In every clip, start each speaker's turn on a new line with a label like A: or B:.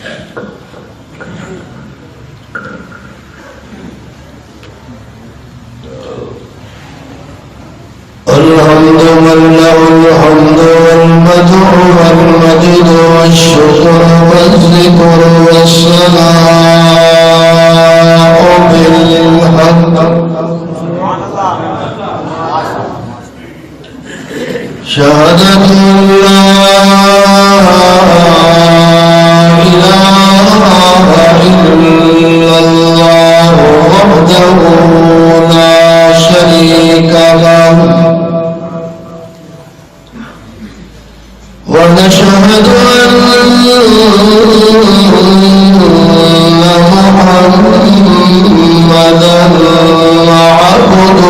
A: الحمد لله الحمد والمدح والمجد والشكر والذكر والثناء بالحق شهادة لا إله إلا الله وحده لا شريك له ونشهد أن محمدا عبد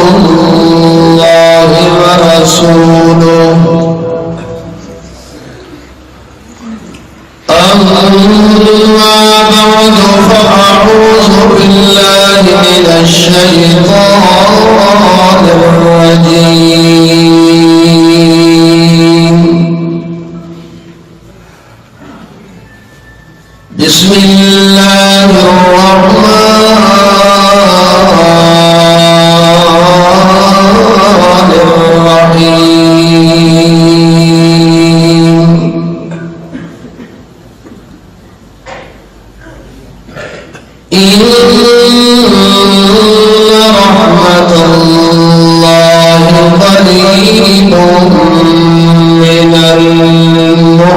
A: الله ورسوله أما بعد فأعوذ بالله من الشيطان الرجيم بسم الله الرحمن الرحيم إن رحمة الله قريب من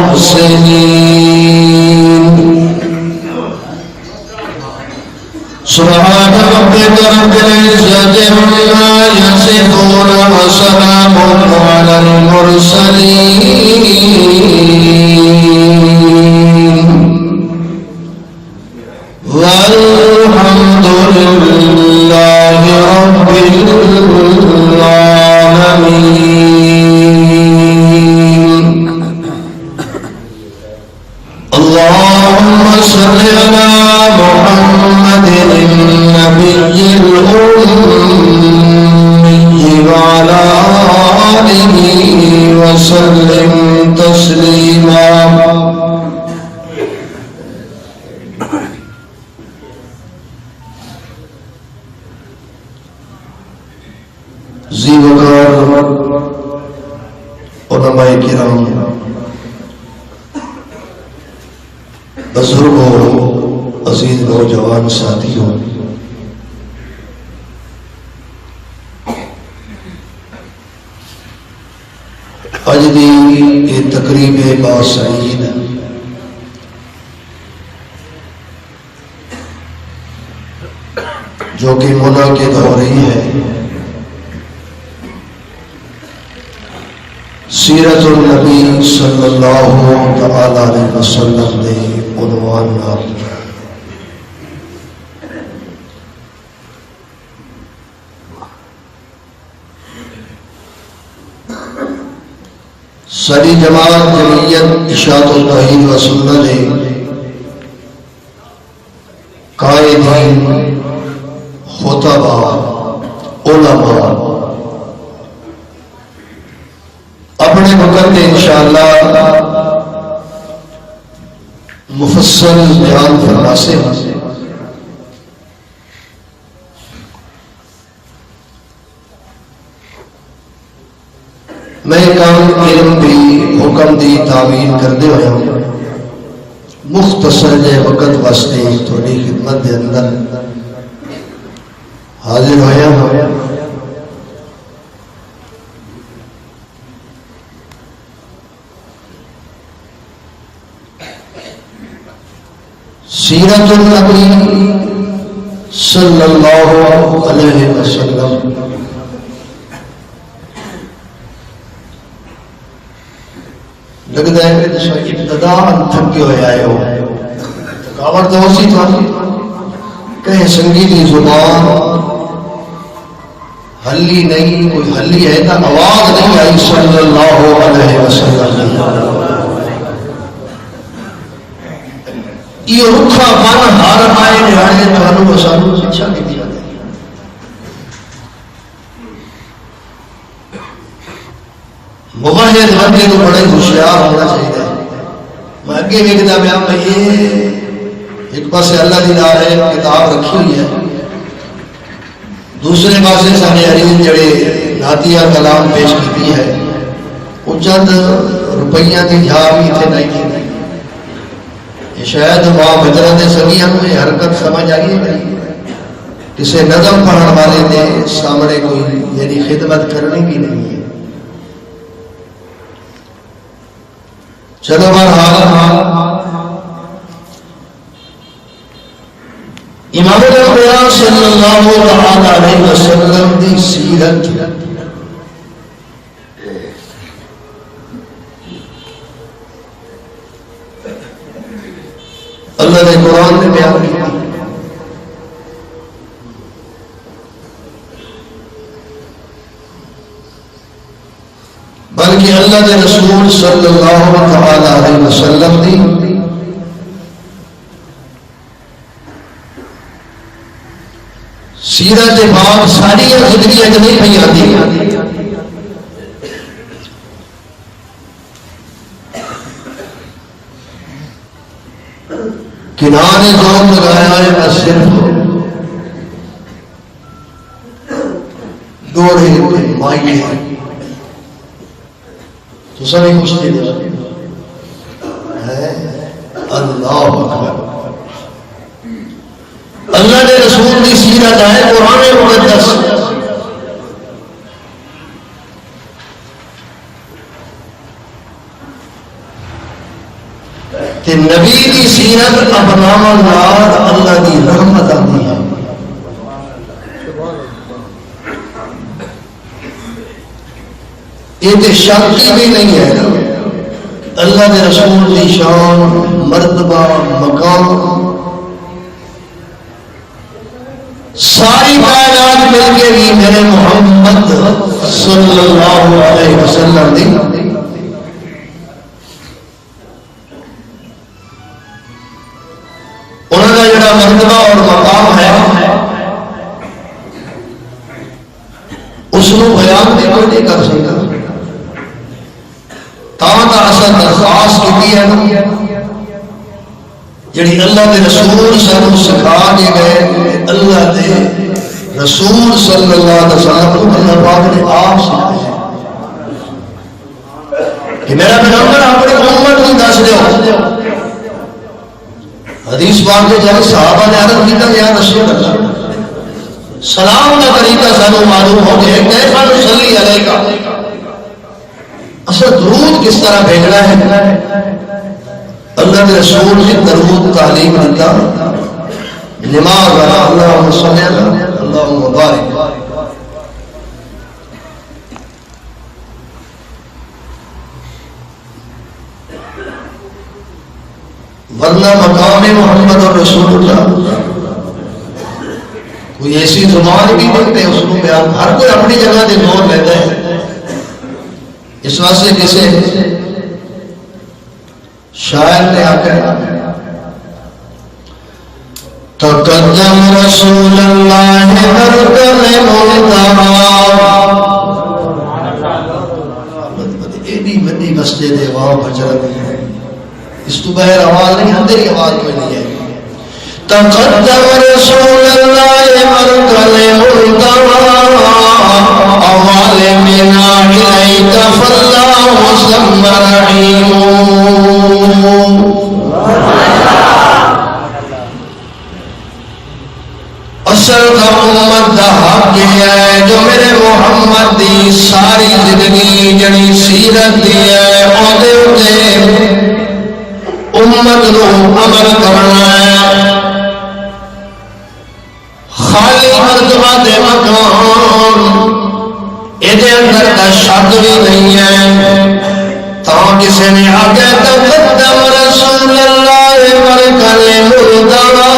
A: المحسنين سبحان ربك رب العزة عما يصفون وسلام على المرسلين والحمد لله رب العالمين اللهم صل على محمد النبي الأمي وعلى آله وسلم تسليما ذی وقار علماء کرام بزرگوں عزیز نوجوان ساتھیوں اج دی یہ تقریب باسعید جو کہ منعقد ہو رہی ہے سیرت النبی صلی اللہ تعالی علیہ وسلم نے عنوان نال ساری جماعت جمعیت اشاعت التوحید و سنت نے قائدین خطبہ علماء اپنے وقت میں انشاءاللہ مفصل بیان فرما سے میں کام علم بھی حکم دی تعمیر کرتے ہوئے مختصر جے وقت واسطے تھوڑی خدمت دے اندر حاضر ہویا سیرت النبی صلی اللہ علیہ وسلم لگتا ہے کہ ابتدا تھکے ہوئے آئے ہو تھکاوٹ تو اسی تھا کہیں سنگیتی زبان ہلی نہیں کوئی ہلی ہے تو آواز نہیں آئی صلی اللہ علیہ وسلم یہ رکھا من ہر آئے نہاڑے تھانوں سانوں شکشا کی دیا ہے موحد بندے کو بڑے ہوشیار ہونا چاہیے میں اگے ویکھدا پیا یہ ایک پاسے اللہ کی نار ہے کتاب رکھی ہوئی ہے، دوسرے پاسے سارے عریض جڑے نعتیہ کلام پیش کی ہے، وہ چند روپیہ کی جھا بھی تھے نہیں تھی. یہ شاید ماں بجرہ دے سگی ہم یہ حرکت سمجھ آئیے گئی کسے نظم پڑھنے والے دے سامنے کوئی یعنی خدمت کرنے کی نہیں ہے. چلو بہرحال امام الانبیاء صلی اللہ علیہ وسلم دی سیرت اللہ نے قرآن میں بیان کی، بلکہ اللہ کے رسول صلی اللہ علیہ وسلم دی سیرت پاک ساری زندگی اج نہیں پئی آتی. کنارے زور لگایا ہے میں صرف دوڑے مائی تو سبھی کچھ دے اللہ اکبر. اللہ نے رسول کی سیرت ہے قرآن مقدس، کہ نبی کی سیرت اپناون نال اللہ کی رحمت آتی ہے. یہ شک بھی نہیں ہے اللہ کے رسول کی شان مرتبہ مقام ساری کائنات مل کے بھی میرے محمد صلی اللہ علیہ وسلم دی انہوں کا جڑا مرتبہ اور مقام ہے اس کو بیان بھی کوئی نہیں کر سکتا. تاں اصل درخواست کی ہے جڑی اللہ کے رسول سانو سکھا کے گئے، اللہ کے رسول صلی اللہ علیہ وسلم کو اللہ پاک نے آپ سکھایا کہ میرا پیغمبر اپنی امت کو دس دیو. حدیث پاک کے جب صحابہ نے عرض کیا یا رسول اللہ سلام کا طریقہ سانو معلوم ہو گیا کیسا نصلی علیکہ، اصل درود کس طرح بھیجنا ہے. اللہ کے رسول نے درود تعلیم دیتا، نماز اللہم صلی اللہم بارک. ورنہ مقام محمد اور رسول اللہ کوئی ایسی زبان بھی بنتے اس کو بیان ہر کوئی اپنی جگہ دے زور لیتا ہے. اس واسطے کسے شاعر نے آ کر تقدم رسول اللہ برکل ملتبا، ایڈی بڑی مسجد ہے وہاں بجرت ہے، اس تو بہر آواز نہیں اندر آواز کوئی نہیں ہے. تقدم رسول اللہ برکل ملتبا اول منا الیک فاللہ ثم رحیم. اصل کا امت دا حق ہے جو میرے محمد دی ساری زندگی جڑی سیرت دی ہے اودے اتے امت نو عمل کرنا ہے. خالی مرتبہ دے مقام یہ اندر کا شک بھی نہیں ہے. تا کسی نے آگے تقدم رسول اللہ برکل ملتبا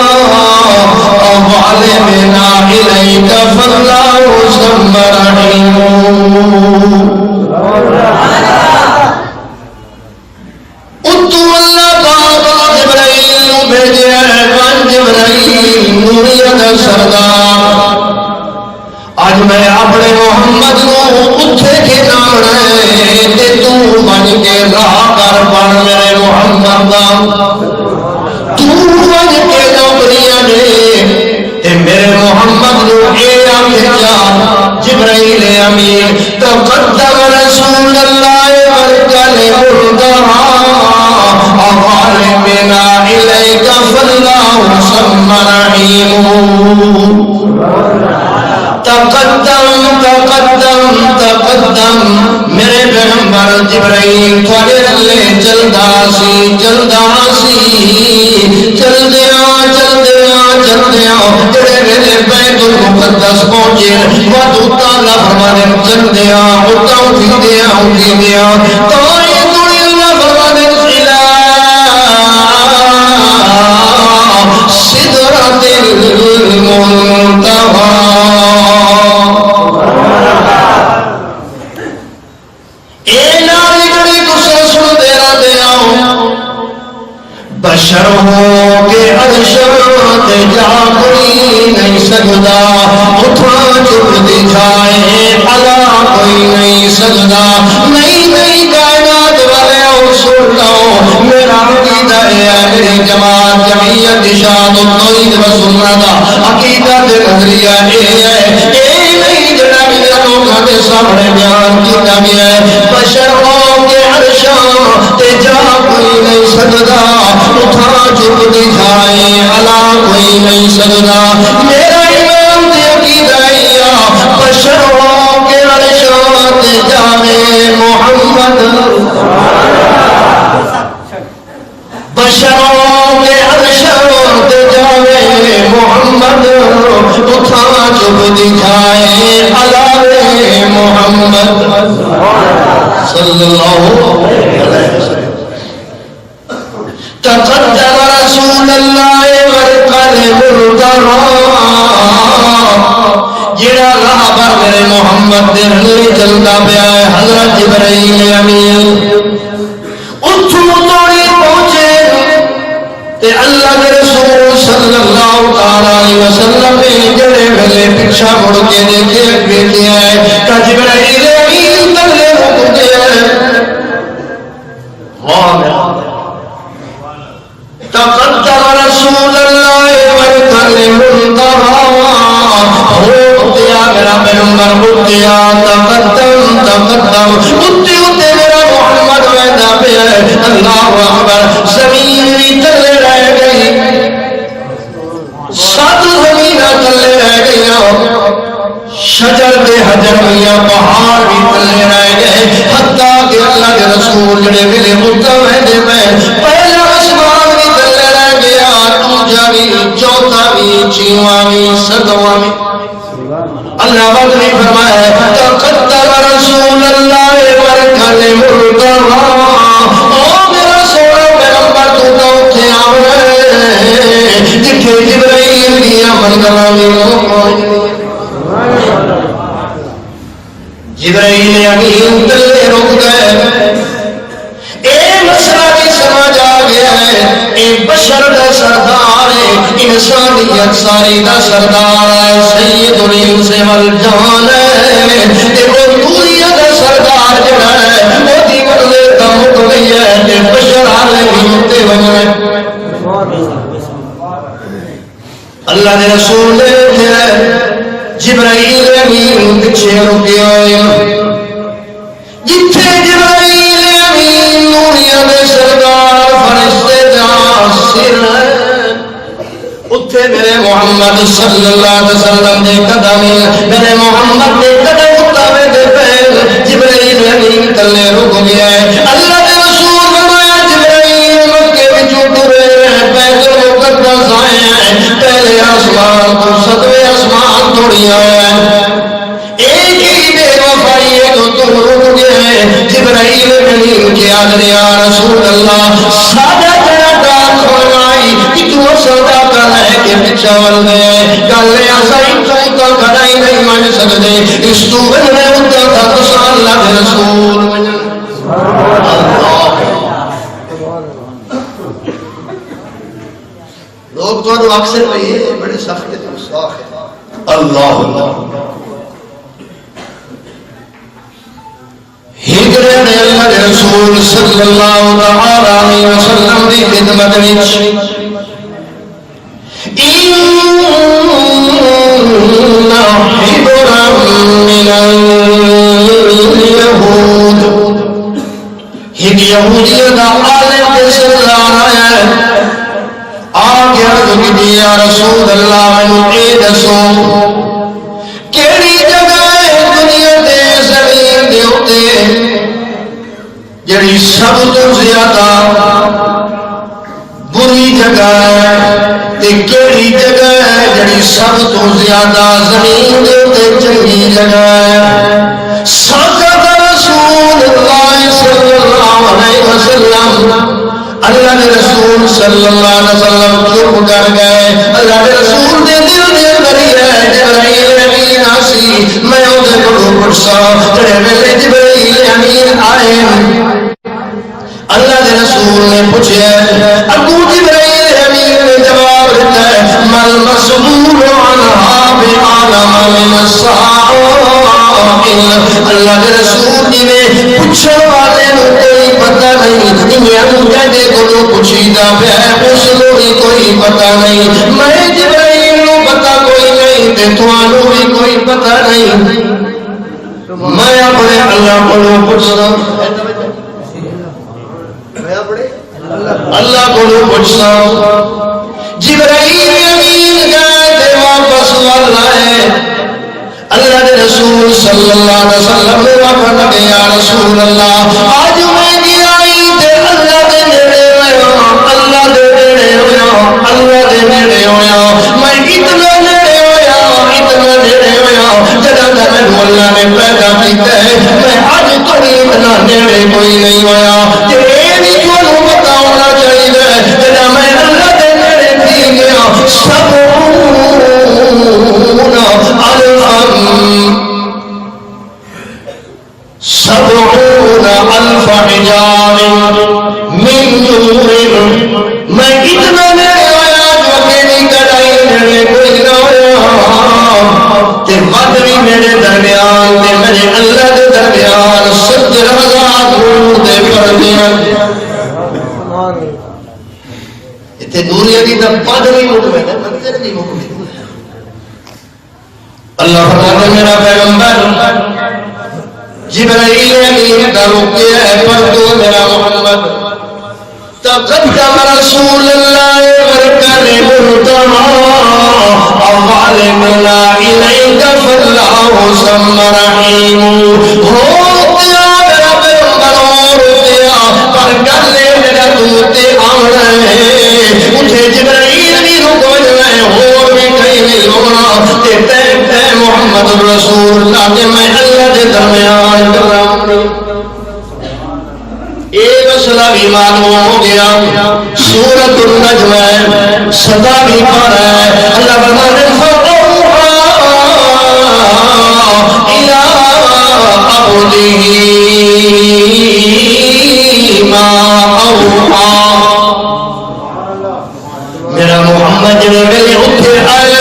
A: وعلمنا إليك فالله ثم رحيم. اتو اللہ بابا جبرائیل بھیجے من جبرائیل نوریت سردار آج میں اپنے محمد کو اتھے کے نانے تے تو بن کے راہ کر بن میرے محمد دا تو بن کے اليمين تقدم رسول الله والكلم الدعاء أظالمنا إليك فالله ثم رحيم تقدم میرے پیغمبر جبرائیل تھوڑے رلے چلدا سی چلدیاں جڑے ویلے بیت المقدس پہنچے وادو تعالی فرمانے چلدیاں اٹھدیاں تو یہ دنیا اللہ فرمانے الى سدرۃ المنتہی بشر ہو کے عرشات جا کوئی نہیں سکتا اٹھا چپ دکھائے علا کوئی نہیں سکتا نہیں کائنات والے ہو سن لو میرا عقیدہ ہے میری جماعت جمعیت اشاعت التوحید و سنت عقیدہ نظریہ ہے نہیں جڑا میرا لوگوں کے سامنے بیان کیتا گیا ہے بشر ہو کے عرشات جا کوئی نہیں سکتا اٹھا چپ دکھائے علا کوئی نہیں سکتا میرا ایمان تے عقیدہ بشر ہو کے عرشات جاوے محمد بشر ہو کے عرشات جاوے محمد اٹھا چپ دکھائے علا محمد صلی اللہ علیہ وسلم تقدم رسول اللہ والقلم الدعاء جڑا راہ پر میرے محمد دے رلی چلتا پیا ہے حضرت جبرائیل امین اتھوں توڑی پہنچے تے اللہ کے رسول صلی اللہ علیہ وسلم نے جڑے ویلے پیچھا مڑ کے دیکھے اگے کیا ہے کہ جبرائیل امین تلے رک گیا ہے تقدم رسول اللہ والکلم الدعاء ہوتیا میرا پیغمبر ہوتیا تقدم ہوتے میرا محمد ویدا پہ ہے اللہ اکبر زمین بھی تلے رہ گئی سات زمین تلے رہ گئی شجر بے حجر میاں پہاڑ بھی تلے رہ گئے حتیٰ کہ اللہ کے رسول جڑے ملے متوحد میں پہلا آسمان بھی تلے رہ گیا دوجا بھی چوتھا بھی چھواں بھی ساتواں بھی اللہ وقت نے فرمایا تقدم رسول اللہ والکلم الدعاء او میرا سونا پیغمبر تو اٹھے آوے جتھے جبرائیل دی عمل کراوی جبرائیل امین تلے رک گئے اے مسئلہ بھی سمجھ آ گیا ہے اے بشر دا سردار ہے انسانیت ساری دا سردار ہے سید الانس والجان ہے اے وہ دنیا دا سردار جڑا ہے وہ دی بدلے دا مطلعی ہے اے بشر علیہ ہوتے وجہ اللہ نے رسول نے جبرائیل امین پیچھے رکے ہوئے جتھے جبرائیل امین دنیا دے سردار فرشتے دا سر اتھے میرے محمد صلی اللہ علیہ وسلم دے قدم میرے محمد دے قدم اتاوے دے پہل جبرائیل امین تلے رک گیا ہے اللہ دے رسول فرمایا جبرائیل مکے وچوں ٹرے بیت المقدس آئے ہیں پہلے آسمان تو ستویں آسمان توڑی آئے ہیں ایک ہی بے وفائی ہے تو رک گئے ہیں جبرائیل امین کے آدھر یا رسول اللہ سادہ تیرا ڈاک فرمائی کہ تو سادہ کر ہے کہ پچھاول گئے گلے آسائی تو کھڑائی نہیں مان سکتے اس تو بننے ہوتا تھا تو سال اللہ کے رسول لوگ تو اکثر رہی ہے بڑے سخت ہے گستاخ ہے اللہ ہجرے نے اللہ کے رسول صلی اللہ علیہ وسلم دی خدمت وچ ان حبرا من اليهود ایک یہودی دا عالم کے سردار ہے آگے عرض کی دیا رسول اللہ میں اے دسو کیڑی جگہ ہے دنیا دے زمین دے ہوتے جڑی سب تو زیادہ بری جگہ ہے تے کیڑی جگہ ہے جڑی سب تو زیادہ زمین دے ہوتے چنگی جگہ ہے ساکت رسول اللہ صلی اللہ علیہ وسلم اللہ کے رسول صلی اللہ علیہ وسلم چپ کر گئے اللہ کے رسول دے دل دے اندر ہی ہے جبرائیل امین آسی میں اودے کو پڑھسا جڑے ویلے جبرائیل امین آئے اللہ کے رسول نے پوچھا ابو جبرائیل امین نے جواب دیتا ہے مل مسئول عنہا بعالم من السائل اللہ کے رسول جی نے پوچھنے والے کو کوئی پتہ نہیں کہتے کو پوچھیتا پیا اس کو بھی کوئی پتہ نہیں میں جبرائیل کو پتہ کوئی نہیں تے تمہاروں بھی کوئی پتہ نہیں میں اپنے اللہ کو پوچھنا اللہ کو پوچھنا جبرائیل امین گئے تے واپس لائے اللہ کے رسول صلی اللہ علیہ وسلم نے واپس لگے یا رسول اللہ آج میں گیا اللہ دے نیڑے ہویا میں اتنا نیڑے ہویا جڑا میں اللہ نے پیدا کیتا ہے میں اج تک اتنا نیڑے کوئی نہیں ہویا تے اے بھی تانوں پتہ ہونا چاہیے جڑا میں اللہ دے نیڑے تھی گیا سبعون الف حجاب من نور میں اتنا نیڑے ہویا جو میری کڑائی نیڑے کوئی نہ ہویا کہ بدری میرے درمیان تے میرے اللہ دے درمیان 70,000 نور دے پردیاں اتنے نوریہ دی تا بدری مکمل ہے منظر دی مکمل اللہ فرماتا ہے میرا پیغمبر جبرائیل امین کا رکیا ہے پر تو میرا محمد تقدم رسول اللہ ورکن مرتمہ اغالبنا الیک فاللہ سم رحیم ہو تیا میرا پیغمبر اور تیا پر گلے میرا دوتے آمنے مجھے جبرائیل بھی رکو جائے اور بھی کہیں نہیں رکنا تے محمد رسول تاکہ میں اللہ کے درمیان کرام ایک مسئلہ بھی معلوم ہو گیا سورۃ النجم صدا بھی پڑھ ہے اللہ فرماتے ہیں فَأَوْحَىٰ إِلَىٰ عَبْدِهِ مَا أَوْحَىٰ میرا محمد جنہیں میرے اتھے آئے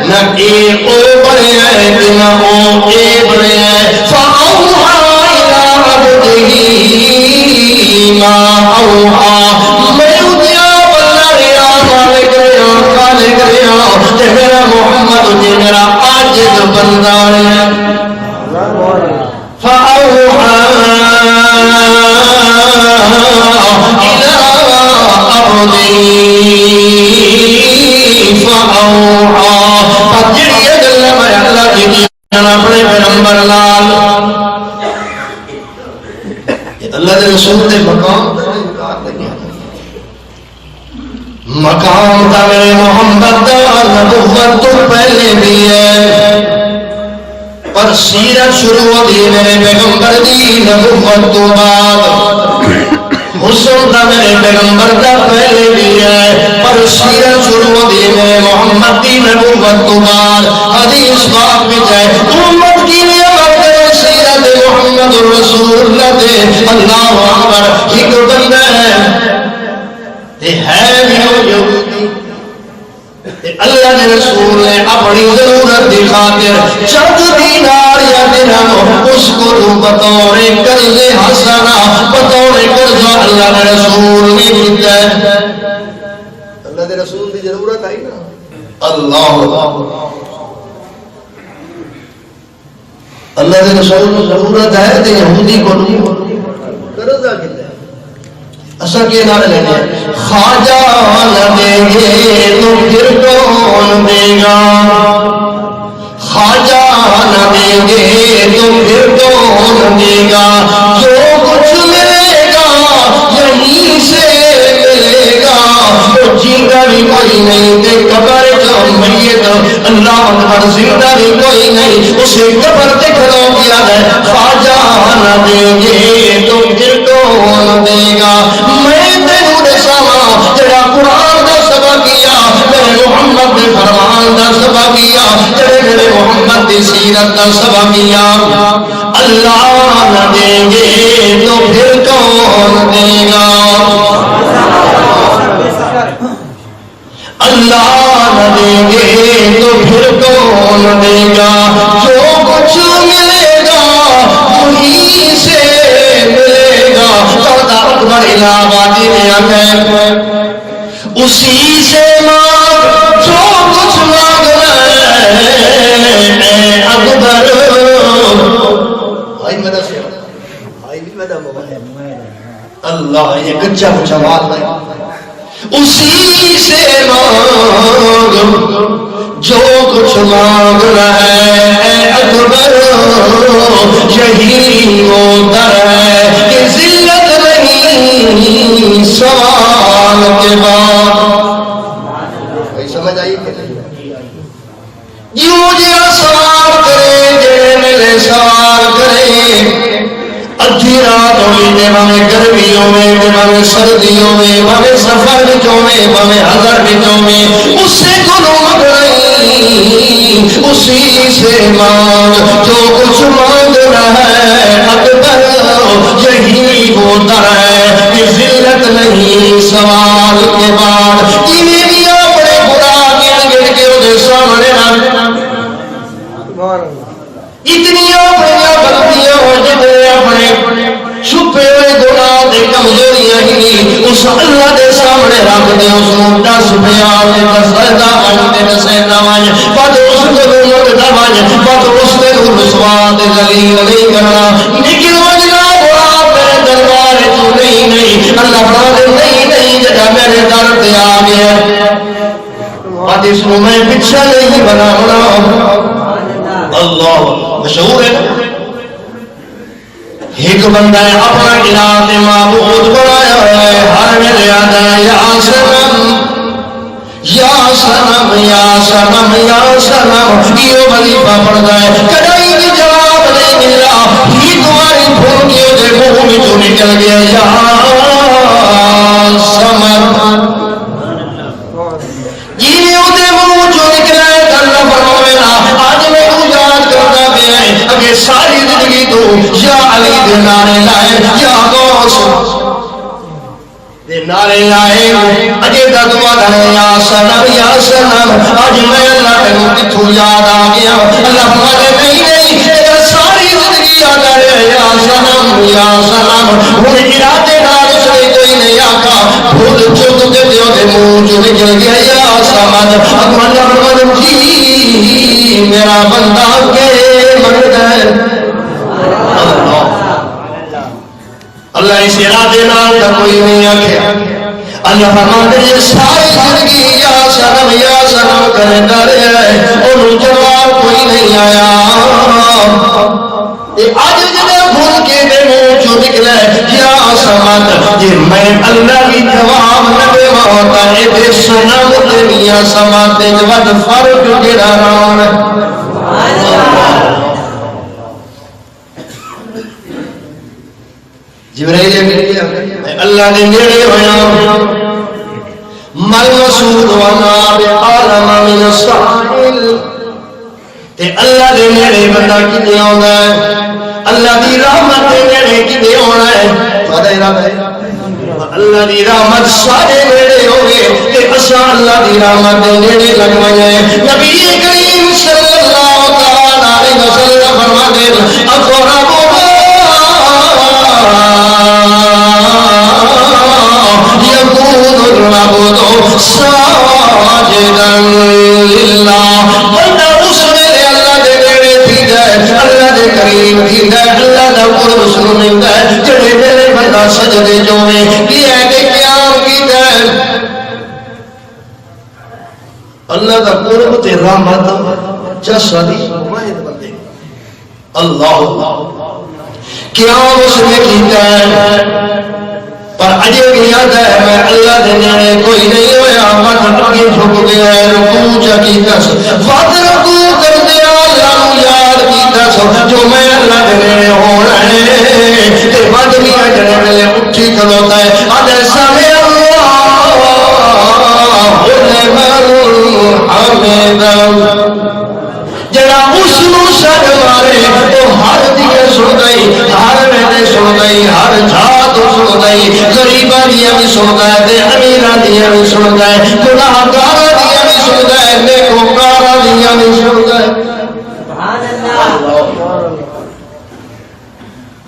A: نہ ایک او بڑے ہیں نہ او اے بڑے ہیں فَأَوْحَىٰ إِلَىٰ عَبْدِهِ مَا أَوْحَىٰ میں اتیا بلّہ ریا مالک ریا خالق ریا کہ میرا محمد جی میرا عاجز بندہ ہے فَأَوْحَىٰ إِلَىٰ عَبْدِهِ فَأَوْحَىٰ پتجڑی اگل میں اللہ کی اپنے پیغمبر لال اللہ کے رسول نے مقام تھا میرے محمد دا نبوت تو پہلے بھی ہے پر سیرت شروع ہوتی میرے پیغمبر دی نبوت تو بعد حسن تھا میرے پیغمبر دا پہلے بھی ہے پر سیرت شروع ہوتی میرے محمد دی نبوت تو بعد حدیث پاک میں جائے امت کی نعمت سیرت محمد رسول اللہ دے اللہ اکبر ایک بندہ ہے تے ہے بھی وہ یہودی تے اللہ کے رسول نے اپنی ضرورت دی خاطر چند دینار یا درہم اس کو بطور قرض حسنہ بطور قرض اللہ کے رسول نے دیتا ہے اللہ کے رسول کی ضرورت آئی نا اللہ اللہ کے رسول کو ضرورت ہے تو یہودی کو قرض آ کے اصل کے نعرے لینے ہیں خواجہ نہ دیں گے تو پھر کون دے گا، خواجہ نہ دیں گے تو پھر کون دے گا، جو کچھ ملے گا یہیں سے ملے گا، تو جیتا بھی کوئی نہیں دے قبر جو میت اللہ اکبر زندہ بھی کوئی نہیں اسے قبر دکھلو گیا ہے، خواجہ نہ دیں گے تو پھر کون دے گا، میں تینوں دے ساما جڑا قرآن دا سبق کیا، میرے محمد دے فرمان دا سبق کیا، جڑے میرے محمد دی سیرت دا سبق کیا، اللہ نہ دیں گے تو پھر کون دے گا، اللہ نہ دیں گے تو پھر کون دے گا، جو کچھ ملے گا وہیں سے ملے گا، سودا اکبر الہ آبادی میں آگئے اسی سے مانگ جو کچھ مانگنا ہے اکبر، آئی مدہ سے آئی بھی مدہ اللہ یہ کچھا کچھا بات ہے، اسی سے مانگ جو کچھ مانگنا ہے اکبر، یہی وہ در ہے کہ ذلت نہیں سوال کے بعد، بھائی سمجھ آئی یوں جہاں سوال کرے جڑے ملے سوال کرے، ادھی رات ہوئی میں ہمیں گرمیوں میں ہمیں سردیوں میں ہمیں سفر بچوں میں ہمیں حضر بچوں میں اس سے کنو مگرئی اسی سے مانگ جو کچھ مانگنا ہے اکبر، یہی وہ در ہے کہ ذلت نہیں سوال کے بعد، انہیں بھی اپنے برا گن گن کے انہیں سامنے اتنی اپنی غلطیاں ہو جتنے اپنے چھپے ہوئے گناہ دے کمزوریاں ہی اس اللہ دے سامنے رکھ دے، اس کو دس بیان دے دسردہ بن دے دسیدہ بن بد اس کو مردہ بن بد اس دے رسوا دے ذلیل نہیں کرنا، نکل وجنا برا میرے دربار تو نہیں اللہ بنا دے نہیں جگہ میرے در پہ آ گیا، بد اس کو میں پچھا نہیں بنانا، اللہ مشہور ہے ایک بندہ اپنا الہ معبود بنایا ہے، ہر ویلے آتا ہے یا سنم یا سنم یا سنم یا سنم، یہ وظیفہ پڑھتا ہے، کدی بھی جواب نہیں ملا، ہی تمہاری پھونکیوں دے منہ میں تو نکل گیا یا سمر، جینے اُتے منہ جو نکلا ہے اللہ فرمائے آج میں یاد کرتا بھی ہے اگر ساری زندگی تو یا علی دے نعرے لائے یا غوث دے نعرے لائے اجے دا دعا ہے یا سنم آج میں اللہ کے کتھوں یاد آ گیا، اللہ فرماتے نہیں اگر ساری زندگی یاد ہے یا سنم ہوں ارادے نال سے کوئی نہیں آقا بھول چک کے دیو دے منہ جو نکل گیا یا سمد، اب اللہ فرماتے جی میرا بندہ کے مرد ہے، اللہ اس ارادے نال کا کوئی نہیں آکھیا، اللہ فرماتے ہیں ساری زندگی یا سنم کرتا رہا ہے اور جواب کوئی نہیں آیا، آج جب بھول کے دے منہ جو نکلا یا سمد، یہ میں اللہ کی جواب نہ دے ہوتا ہے بے سنم دے یا سمد دے جواب فرق گرا رہا ہے، جبرائیل اللہ نے نیڑے ہویا مل مسعود وما بعالم من السائل، تے اللہ دے نیڑے بندہ کدے آندا ہے، اللہ دی رحمت دے نیڑے کدے آنا ہے، تہاڈا ارادہ ہے اللہ دی رحمت سارے نیڑے ہوئے تے اساں اللہ دی رحمت دے نیڑے لگ وجے، نبی کریم صلی اللہ تعالی علیہ وسلم فرماتے اقرب يكون العبد ساجدا لله، بندہ اس ویلے اللہ دے نیڑے تھی جائے، اللہ دے قریب کیتا ہے اللہ دا قرب سنو ملتا ہے جڑے میرے بندہ سجدے جویں کی ہے کہ قیام کیتا ہے اللہ دا قرب تے رحمت جسدی واحد بندے اللہ قیام اس نے کیتا ہے پر اجے بھی یاد ہے میں اللہ دے نیڑے کوئی نہیں ہویا مت اگے جھک گیا رکوع چا کیتا فات رکوع کر دیا اللہ نو یاد کیتا سو جو میں اللہ دے نیڑے ہونا ہے تے بعد بھی جڑے ویلے اٹھی کھلوتا ہے اجے سامنے جڑا اس نو سد مارے تو ہر دیے سن گئی ہر ویلے سن گئی ہر جھا تو سن گئی غریباں دیاں بھی سن گئے تے امیراں دیاں بھی سن گئے گناہگاراں دیاں بھی سن گئے نیکوکاراں دیاں بھی سن گئے سبحان اللہ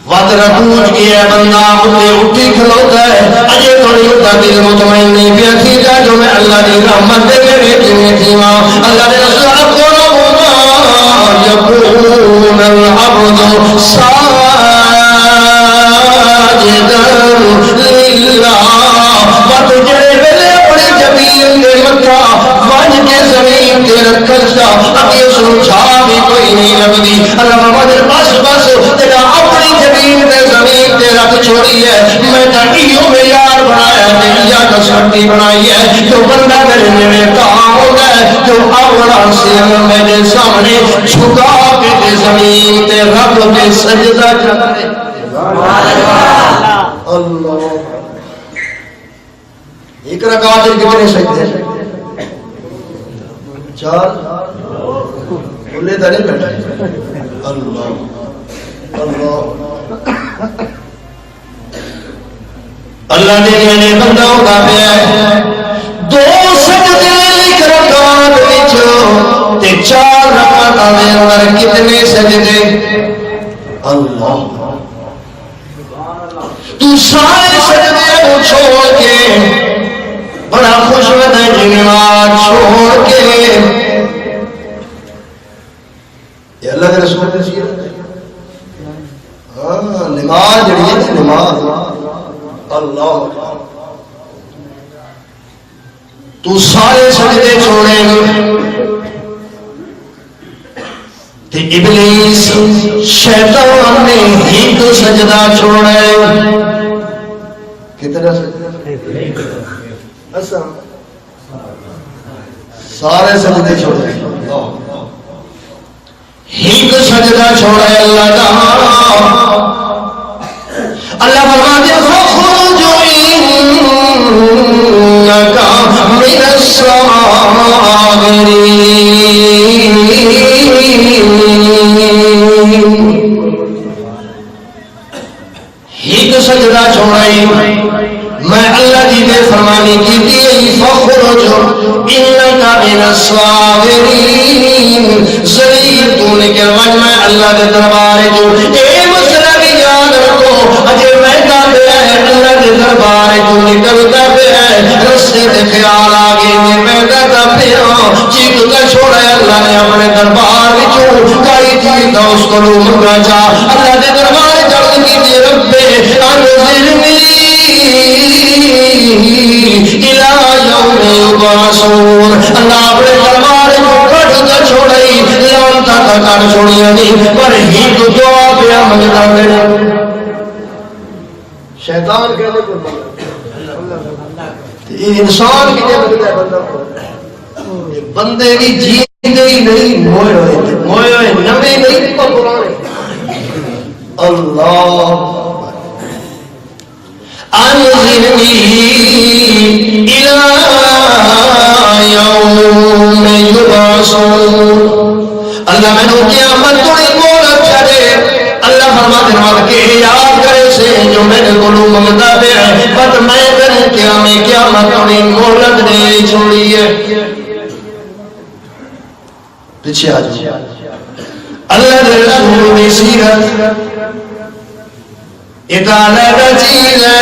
A: وقت رکوع کیا بندہ اٹھے اٹھی کھلوتا ہے اجے تھوڑی اٹھا دل مطمئن نہیں پیا تھیتا جو میں اللہ دی رحمت دے میرے کیویں تھیواں اللہ دے رسول يكون العبد ساجدا لله وتجري بڑی جبین دے مکہ ون کے زمین تے رکھل سا اگے سوچا بھی کوئی نہیں لبدی اللہ محمد بس بس تیرا اپنی جبین تے زمین تے رکھ چھوڑی ہے میں تڑیوں میں یار بنایا تے یا کسٹی بنائی ہے جو بندہ میرے نیڑے کام ہوتا ہے جو اپنا سر میرے سامنے جھکا کے تے زمین تے رب کے سجدہ کرے اللہ ایک رکعت کے کتنے سجدے چار بولے تو نہیں بیٹھے اللہ اللہ اللہ نے لینے بندہ ہوگا پہ دو سجدے لکھ رکعت وچوں تے چار رکعتاں دے اندر کتنے سجدے اللہ تو سارے سجدے کو چھوڑ کے بڑا خوش ہوتا ہے نماز چھوڑ کے یہ اللہ کے رسول نے سیرت ہے نماز جڑی ہے نماز اللہ تو سارے سجدے چھوڑے تے ابلیس شیطان نے ایک سجدہ چھوڑا کتنا سجدہ سارے سجدے چھوڑے ایک سجدہ چھوڑے اللہ کا اللہ فرماتے فخرج انکا من الصاغرین ایک سجدہ چھوڑائی میں اللہ جی نے فرمانی کی دی فخرج انکا من الصاغرین ذلیل تو نے کہ میں اللہ کے دربار جو اے مسئلہ بھی یاد رکھو اجے مہنگا پہ ہے اللہ کے دربار جو نکلتا پہ ہے رستے دے خیال آگے میں مہنگا پہ ہوں چیک کا چھوڑا ہے اللہ نے اپنے دربار جو کئی چیز دا اس کو لو منگا جا اللہ کے دربار جلد کی دی ربے انزلنی الہ یوم یبعثون اللہ اپنے دربار جو کٹ کا چھوڑائی لانتا کا کر چھوڑی نہیں پر ہی تو دعا پہ منگتا پہ شیطان کہنے کو انسان کی جب ہے بندہ کو بندے کی جیندے ہی نہیں موئے ہوئے نمے نہیں پر قرآن اللہ انظرنی الہ یوم یبعثون اللہ میں نے قیامت کوئی مولت چھڑے اللہ فرماتے ہیں کہ یاد کرے سے جو میں نے گلو ممتا پہ ہے بات میں کریں قیامت کوئی مولت نہیں چھوڑی ہے پیچھے آ جائے اللہ کے رسول کی سیرت ایک علیحدہ چیز ہے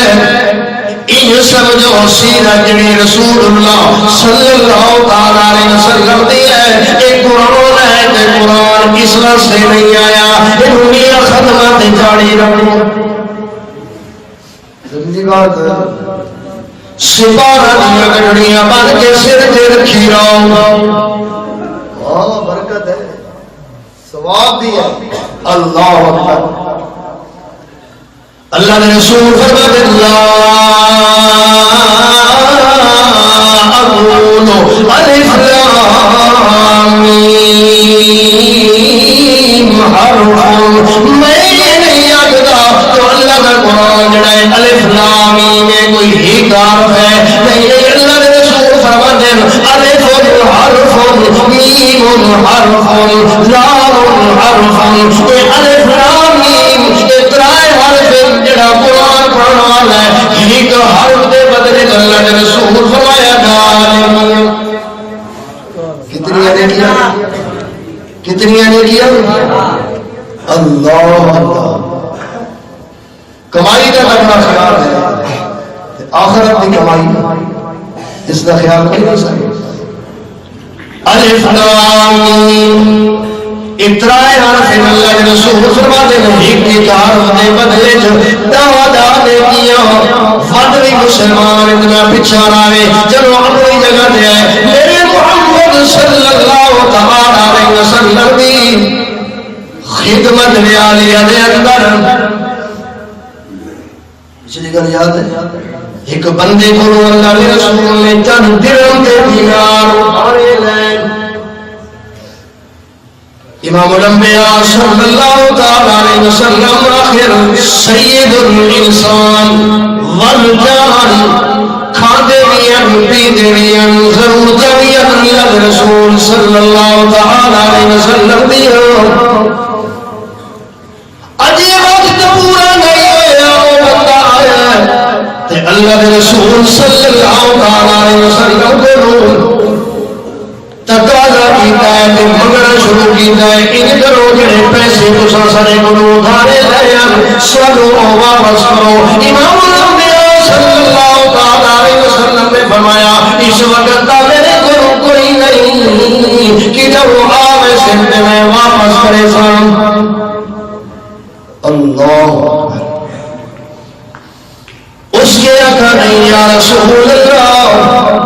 A: یہ سمجھو سیرت جڑی رسول اللہ صلی اللہ تعالی علیہ وسلم دی ہے، ایک قرآن ہے کہ قرآن اس سے نہیں آیا، یہ دنیا خدمت جاری رکھو زندگی بات سپارہ دیا گھڑیاں بن کے سر تے رکھی رہو، برکت ہے، ثواب بھی ہے۔ اللہ اکبر۔ اللہ نے رسول فرماتے اللہ اقول الف لام میم حرف، میں نہیں آگتا تو اللہ کا قرآن جڑا ہے الف لام میم میں کوئی ہی حرف ہے نہیں، اللہ نے رسول فرماتے الف حرف میم حرف لام حرف، کوئی الف لام میم اترائے حرف جڑا قرآن پڑھنے والا ہے، ایک حرف دے بدلے اللہ نے رسول فرمایا گا کتنی نے کیا اللہ اللہ۔ کمائی کا لگنا خیال ہے، آخرت کی کمائی اس کا خیال نہیں سکے۔ الف لام میم اترائے حرف اللہ کے رسول فرماتے ہیں ایک حرف دے بدلے جو دعویٰ دے کیا فدوی مسلمان اتنا پچھا رہے چلو اپنی جگہ دے آئے میرے محمد صلی اللہ علیہ وسلم کی خدمت عالیہ دے اندر پچھلی گل یاد ہے ایک بندے کو اللہ کے رسول نے چند درہم دے دینار اٹھانے لائے، امام الانبیاء صلی اللہ تعالی علیہ وسلم آخر سید الانسان والجان کھاندے بھی پیندے بھی ضرورت بھی اللہ رسول صلی اللہ تعالی علیہ وسلم بھی اجے وقت پورا نہیں ہویا وہ بندہ آیا تے اللہ رسول صلی اللہ تعالی علیہ وسلم کو تقاضا کیتا ہے کہ منگنا شروع کیتا ہے ان کرو جڑے پیسے تساں سارے کو ادھارے لے آن سانو واپس کرو۔ امام الانبیاء صلی اللہ تعالی علیہ وسلم نے فرمایا اس وقت کا میرے کو کوئی نہیں کہ جب وہ آوے سے میں واپس کرے سان۔ اللہ اس کے آقا نہیں یا رسول اللہ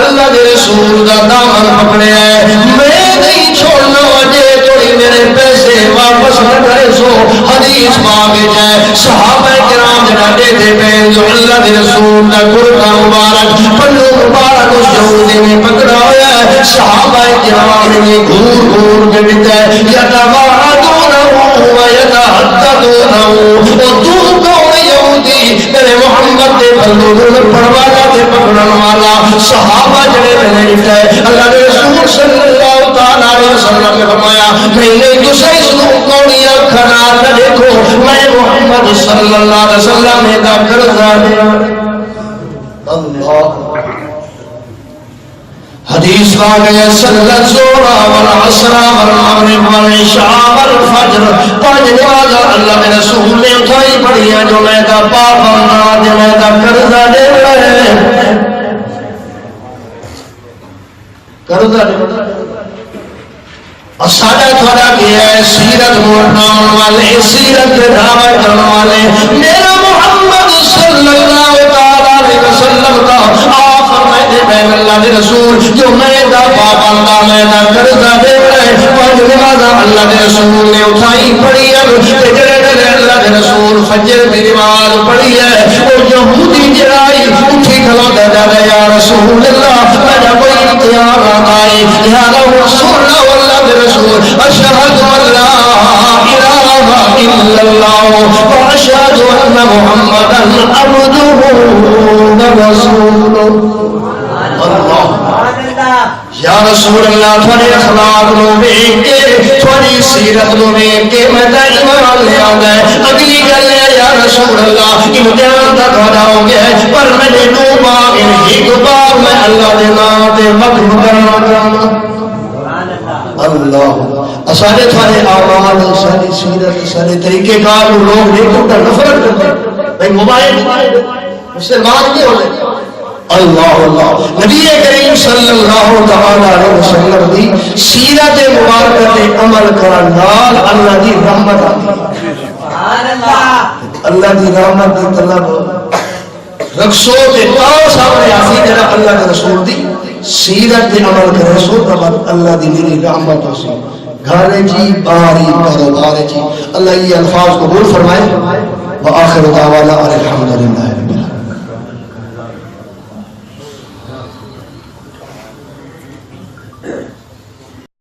A: اللہ کے رسول کا دامن پکڑے ہے میں نہیں چھوڑنا وجہ تھوڑی میرے پیسے واپس نہ کرے سو حدیث مانگے جائے صحابہ کرام جنہ دیتے پہن جو اللہ کے رسول کا قرآن مبارک پلو مبارک اس یہودی میں پکڑا ہویا ہے صحابہ کرام نے گھور گھور کے دیتا ہے یتوادونہو و یتحددونہو اور تو کون یہودی میرے محمد دے پلو پڑوانا دے پکڑن والا صحابہ جڑے میں نے لکھا ہے اللہ کے رسول صلی اللہ تعالی علیہ وسلم نے فرمایا نہیں تو صحیح سنو کونیا کھنا نہ دیکھو میں محمد صلی اللہ علیہ وسلم نے دا کرزا دیا اللہ حدیث آگئے صلی الزورہ والعصرہ والمغرب والعشاء والفجر پانچ نماز اللہ کے رسول نے اٹھائی پڑھی ہے جو میں دا پابندہ جو میں دا کرزا دے رہے کرزا دے ساڑھا تھوڑا کیا ہے سیرت مورنان والے سیرت دعوی کرنے والے میرا محمد صلی اللہ علیہ وسلم کا آپ فرمائے بین اللہ کے رسول جو میں دا پابندہ میں دا کرزا دے رہے پانچ نماز اللہ کے رسول نے اٹھائی پڑھی ہے جڑے اللہ کے رسول فجر کی نماز پڑھی ہے اور یہودی جرائی اٹھی کھلو دے جا یا رسول اللہ میں کوئی اختیار آئی یا رسول اللہ کے رسول اشہد ان لا الہ الا اللہ واشہد ان محمدا عبدہ ورسولہ اللہ یا رسول اللہ تھوڑے اخلاق لو دیکھ کے تھوڑی سیرت لو دیکھ کے میں تا ایمان لے آؤں گا اگلی گل ہے یا رسول اللہ امتحان تک ہٹا ہو گیا پر میں نے دو بار ایک بار میں اللہ دے نام دے مقبول کرنا چاہوں اللہ اسارے تھوڑے آواز ساری سیرت سارے طریقے کار لوگ دیکھو کر نفرت کرتے بھائی موبائل مسلمان کے ہونے اللہ اللہ نبی کریم صلی اللہ تعالی علیہ وسلم دی سیرت مبارکہ تے عمل کرن نال اللہ دی رحمت آتی سبحان اللہ اللہ دی رحمت دی طلب رکھسو تے تاؤ سامنے آسی جنہ اللہ کے رسول دی سیرت تے عمل کرے سو تب اللہ دی میری رحمت ہو سی گھانے جی باری کاروبار جی اللہ یہ الفاظ قبول فرمائے وآخر دعوانا الحمدللہ